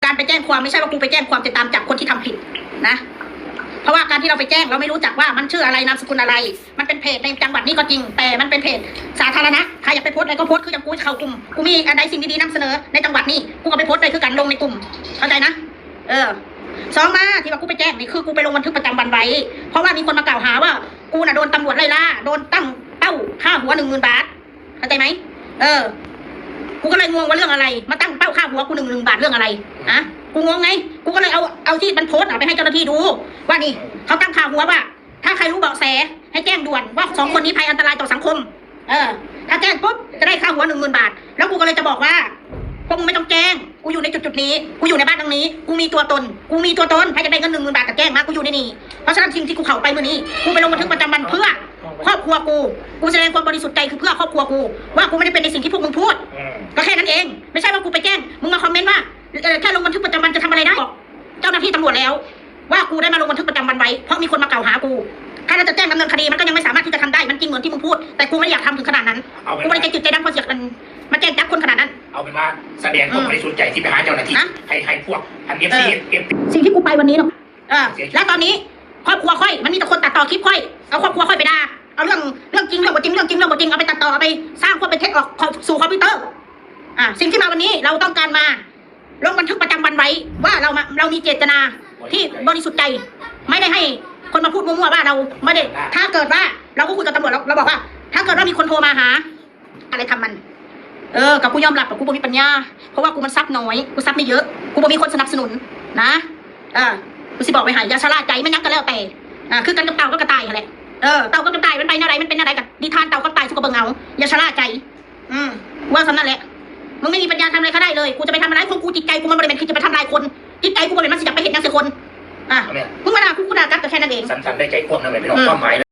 การไปแจ้งความไม่ใช่ว่ากูไปแจ้งความจะตามจับคนที่ทำผิดนะเพราะว่าการที่เราไปแจ้งเราไม่รู้จักว่ามันชื่ออะไรนามสกุลอะไรมันเป็นเพจในจังหวัดนี้ก็จริงแต่มันเป็นเพจสาธารณะใครอยากไปโพสอะไรก็โพสคืออย่างกูเข้ากลุ่มกูมีอะไรสิ่งดีๆนำเสนอในจังหวัดนี้กูก็ไปโพสเลยคือการลงในกลุ่มเข้าใจนะสองมาที่ว่ากูไปแจ้งนี่คือกูไปลงบันทึกประจำวันไว้เพราะว่ามีคนมากล่าวหาว่ากูน่ะโดนตำรวจไล่ล่าโดนตั้งเป้าค่าหัว10,000 บาทเข้าใจไหมกูก็เลยงงว่าเรื่องอะไรมาตั้งเป้าค่าหัวกู10,000 บาทเรื่องอะไรกูงงไงกูก็เลยเอาที่มันโพสต์ไปให้เจ้าหน้าที่ดูว่านี่เขาตั้งค่าหัวว่าถ้าใครรู้เบาะแสให้แจ้งด่วนว่า2 คนนี้ภัยอันตรายต่อสังคมถ้าแจ้งปุ๊บจะได้ค่าหัว10,000 บาทแล้วกูก็เลยจะบอกว่าพวกมึงไม่ต้องแจ้งกูอยู่ในจุดนี้กูอยู่ในบ้านตรงนี้กูมีตัวตนใครจะได้เงิน10,000 บาทกับแจ้งมากูอยู่ในนี่เพราะฉะนั้นสิ่งที่กูเข้าไปเมื่อนี้กูไปลงบันทึกประจำวันเพื่อครอบครัวกูแสดงความบริสุทธิ์ใจคือเพื่อครอบครัวกูว่ากูไม่ได้เป็นในสิ่งที่พวกมึงพูดก็แค่นั้นเองไม่ใช่ว่ากูไปแจ้งมึงมาคอมเมนต์ว่าแค่ลงบันทึกประจำวันจะทำอะไรได้บอกเจ้าหน้าที่ตำรวจแล้วว่ากูได้มาลงบันทึกประจำวันไว้เพราะมีคนมากล่าวหากูถ้าเราจะแจ้งดำเนินคดีมันก็ยังไม่สามารถที่จะทำได้มันจริงเหมือนที่มึงพูดแต่กูไม่อยากทำถึงขนาดนั้นกูไม่ได้ใจจิตใจดำพอเสียกันมาแจ้งจับคนขนาดนั้นเอาเป็นว่าแสดงความบริสุทธิ์ใจที่ไปหาเจ้าหน้าที่ให้พวกอันเอฟซีสิ่งที่กูไปวันนี้เนาะแล้วตอนนี้ครอบครัวค่อยมันมีแต่คนตัดต่อคลิปค่อยเอาครอบครัวค่อยไปด่าเอาเรื่องจริงเรื่องบ่จริงเอาไปตัดต่อเอาไปสร้างความเป็นเท็จออกสู่คอมพิวเตอร์สิ่งที่มาวันนี้เราต้องการมาลงบันทึกประจำวันไว้ว่าเรามีเจตนาที่บริสุทธิ์ใจไม่ได้ให้คนมาพูดมั่วๆว่าเราไม่ได้ถ้าเกิดว่าเราก็คุยกับตำรวจเราบอกว่าถ้าเกิดว่ามีคนโทรมาหาอะไรทำมันกับกูยอมรับกับกูบ่มีปัญญาเพราะว่ากูมันซับน้อยกูซับไม่เยอะกูบ่มีคนสนับสนุนนะกูสิบอกไปหายยาชะล่าใจไม่ยั้งกันแล้วแต่คือกันกับเต่าก็กระต่ายอะไรเต่าก็กระต่ายมันไปอะไรมันเป็นอะไรกันนิทานเต่าก็ตายสุกเบิงเอายาชะล่าใจว่าสำนั่นแหละมึงไม่มีปัญญาทำอะไรก็ได้เลยกูจะไปทำอะไรคนกูจิตใจกูมันบริเวณคือจะไปทำลายคนจิตใจกูบริเวณมันสิจะไปเห็นยังเสียคนมึงมาด่ากูด่ากันแต่แค่นั้นเองสันได้ใจควบนั่นแหละเป็นความหมาย